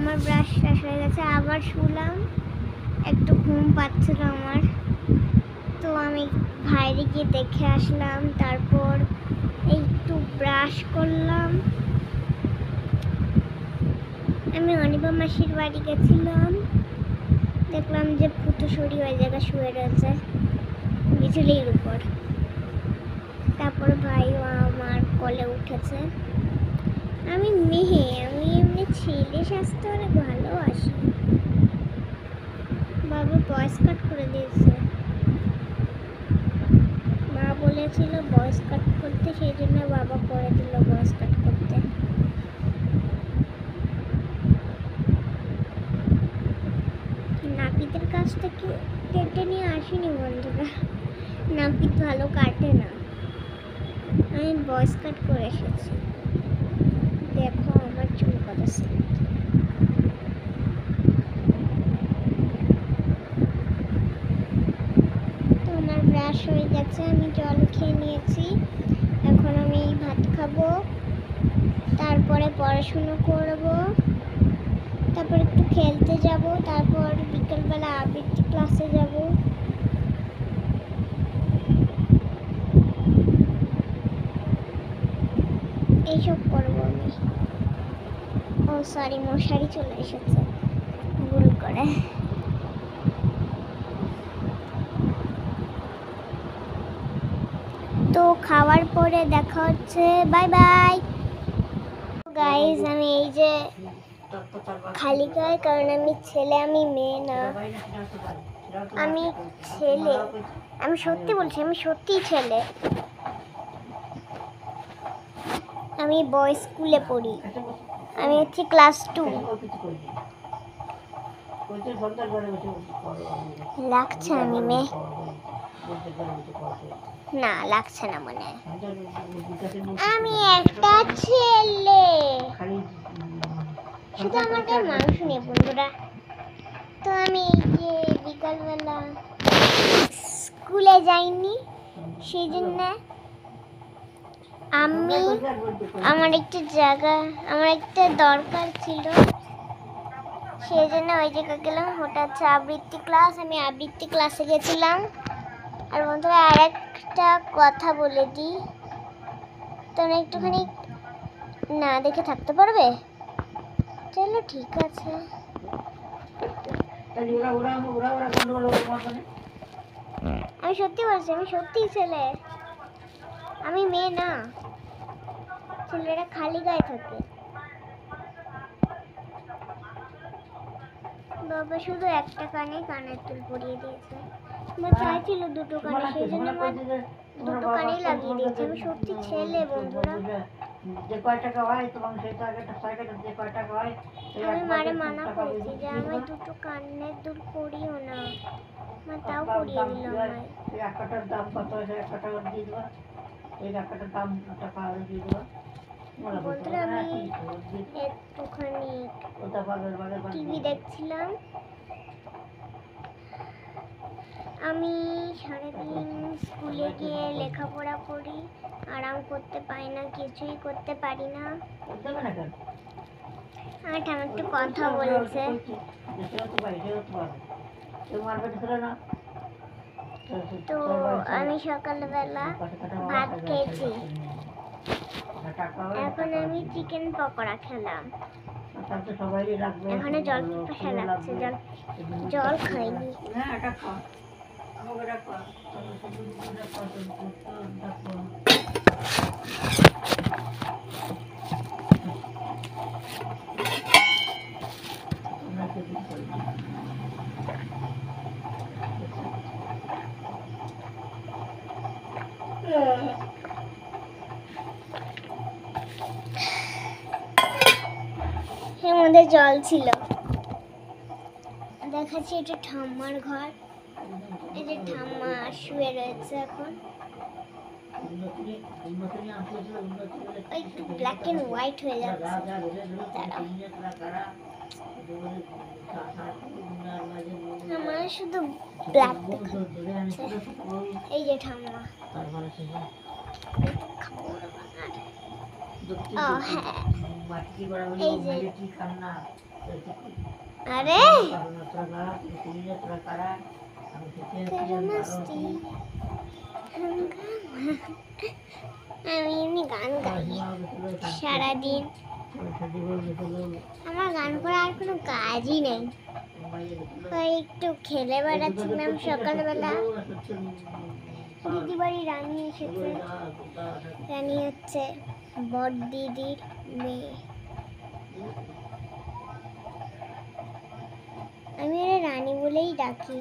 আমার ব্রাশ শেষ হয়ে গেছে, আবার শুলাম, একটু ঘুম পাচ্ছিল আমার, তো আমি বাইরে গিয়ে দেখে আসলাম। তারপর একটু ব্রাশ করলাম। আমি অনিবা মাসির বাড়ি গেছিলাম, দেখলাম যে ফুতুশরী ওই জায়গায় শুয়ে রয়েছে বিছানার উপর। তারপর ভাইও আমার কোলে উঠেছে। আমি মেয়ে, আমি এমনি ছেলে স্বাস্থ্য অনেক ভালোবাসি। বাবা ভয়েস কাট করে দিয়েছে, মা বলেছিল ভয়েস কাট করতে, সেই জন্য বাবা করে দিল ভয়েস কাট করতে। নাপিতের কাছ থেকে কেটে নিয়ে আসিনি বন্ধুরা, নাপিত ভালো কাটে না, আমি ভয়েস কাট করে এসেছি। দেখো আমার চুল কত সিল্ক। তো আমার ব্রাশ হয়ে গেছে, আমি জল খেয়ে নিয়েছি, এখন আমি ভাত খাবো, তারপরে পড়াশুনো করব, তারপর একটু খেলতে যাব, তারপর বিকেলবেলা আবৃত্তি ক্লাসে যাব। এইসব করবো আমি। ও সরি, মশারি চলে এসেছে ভুল করে। তো খাওয়ার পরে দেখা হচ্ছে, বাই বাই গাইস। আমি এই যে খালি গায়ে, কারণ আমি ছেলে, আমি মেয়ে না, আমি ছেলে, আমি সত্যি বলছি, আমি সত্যি ছেলে। আমি বয়েজ স্কুলে পড়ি, আমি হচ্ছে ক্লাস 2। লাগছে আমি মেয়ে না, লাগছে না মনে হয়। আমি একটা ছেলে, শুধু আমাদের মাংস নেই বন্ধুরা। তো আমি এই যে বিকালবেলা স্কুলে যাইনি, সেই জন্য আমি আমার একটা দরকার ছিল, সেই জন্য ওই জায়গায় গেলাম। ওটা হচ্ছে আবৃত্তি ক্লাস, আমি আবৃত্তি ক্লাসে গেছিলাম। আর বন্ধুরা আর একটা কথা বলে দিই, তোমরা একটুখানি না দেখে থাকতে পারবে? চলো ঠিক আছে। আমি সত্যি বলছি, আমি সত্যিই ছেলে, আমি মেয়ে না। ছেলেরা খালি গায়ে থাকে। বাবা শুধু একটা কানে কানের দুল পরিয়ে দিয়েছে, আমার চাইছিল দুটো কানে, সেই জন্য আমার দুটো কানেই লাগিয়ে দিয়েছে। আমি সত্যি ছেলে বন্ধুরা। আমি মারে মানা করেছি যে আমি দুটো কানের দুল পরিও না, মা তাও পরিয়ে দিল আমায়। এই একটার দাম কত? একটা দিয়ে দেবো, এই একটার দাম টাকা দিয়ে দেবো। বন্ধুরা আমি একটুখানি টিভি দেখছিলাম। আমি সারাদিন স্কুলে গিয়ে লেখাপড়া করি, আরাম করতে পারি না, কিছুই করতে পারি না। আমার ঠাম্মা একটু কথা বলছে। তো আমি সকালবেলা ভাত খেয়েছি, এখন আমি চিকেন পকোড়া খেলাম। এখানে জল পিপাসা লাগছে, জল খাইনি। এর মধ্যে জল ছিল। দেখাচ্ছি, এটা ঠাম্মার ঘর। এই যে ঠাম্মা শুয়ে রয়েছে এখন। একটু ব্ল্যাক এন্ড হোয়াইট হয়ে যাচ্ছে, আমার শুধু ব্ল্যাক দেখাচ্ছে। এই যে ঠাম্মা, এই যে अरे तेरा मस्ती আমি এমনি গান গাই সারাদিন। আমার গান করার আর কোনো কাজই নেই, ওই একটু খেলে বেড়াচ্ছিলাম সকালবেলা। দিদি বাড়ি রানী এসেছে, রানী হচ্ছে বড় দিদির মেয়ে। আমি ওরা রানী বলেই ডাকি।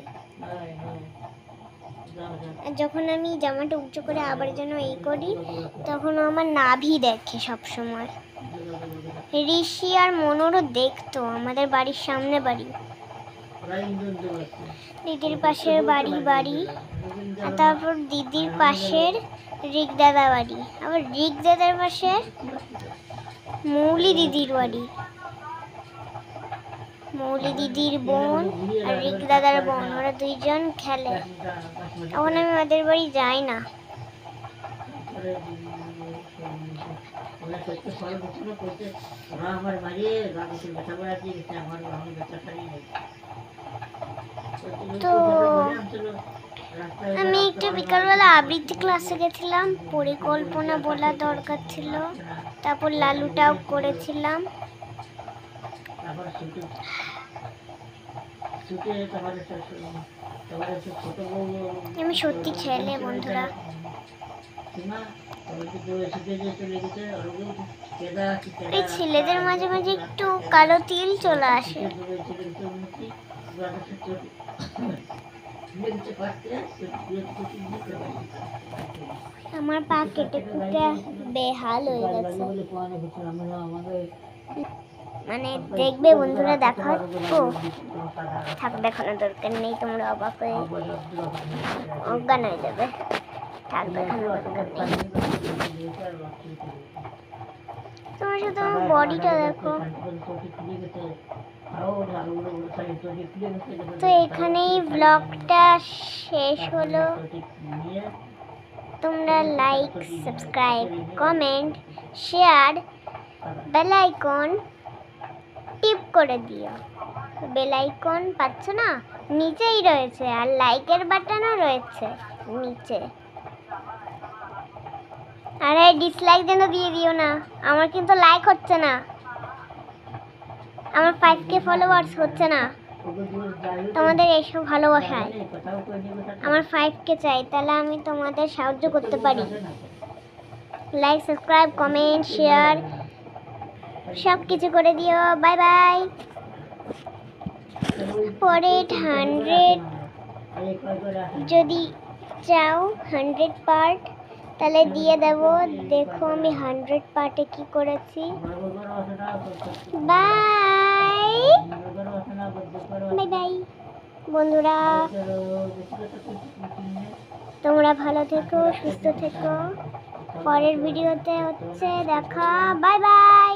আর যখন আমি জামাটা উঁচু করে আবার যেন এই করি, তখন আমার নাভি দেখে সব সময়। ঋষি আর মনোরও দেখতো, আমাদের বাড়ির সামনে বাড়ি, দিদির পাশের বাড়ি, আর তারপর দিদির পাশের রিক দাদা বাড়ি, আবার রিক দাদার পাশে মৌলি দিদির বাড়ি। মৌলি দিদির বোন আর রিক দাদার বোন, ওরা দুইজন খেলে। এখন আমি ওদের বাড়ি যাই না। তো আমি একটু বিকালবেলা আবৃত্তি ক্লাসে গেছিলাম, পরিকল্পনা বলা দরকার ছিল, তারপর লালুটাও করেছিলাম। আমি সত্যি ছেলে বন্ধুরা। এই ছেলেদের মাঝে মাঝে একটু কালো তিল চলে আসে। আমার পা কেটে কুটে বেহাল হয়ে গেছে। মানে দেখবে বন্ধুরা, দেখাবো, থাক দেখানোর দরকার নেই, তোমরা অবাক হয়ে অজ্ঞান হয়ে যাবে। থাক দেখানোর দরকার নেই, তোমরা শুধু আমার বডিটা দেখো। তো এখানেই ব্লগটা শেষ হলো। তোমরা like, subscribe, comment, share, bell icon টিপ করে দিও। বেল আইকন পাচ্ছ না, নিচেই রয়েছে, আর লাইকের বাটনও রয়েছে নিচে। আরে ডিসলাইক যেন দিয়ে দিও না, আমার কিন্তু লাইক হচ্ছে না, আমার 5K ফলোয়ার্স হচ্ছে না তোমাদের এইসব ভালোবাসায়। আমার 5K চাই, তাহলে আমি তোমাদের সাহায্য করতে পারি। লাইক, সাবস্ক্রাইব, কমেন্ট, শেয়ার সব কিছু করে দিও। Bye bye. পরে 100 যদি চাও, 100 পার্ট, তাহলে দিয়ে দেব। দেখো আমি 100 পার্টে কি করেছি। বাই বাই বাই বন্ধুরা, তোমরা ভালো থেকো, সুস্থ থেকো। পরের ভিডিওতে হচ্ছে দেখা। Bye bye.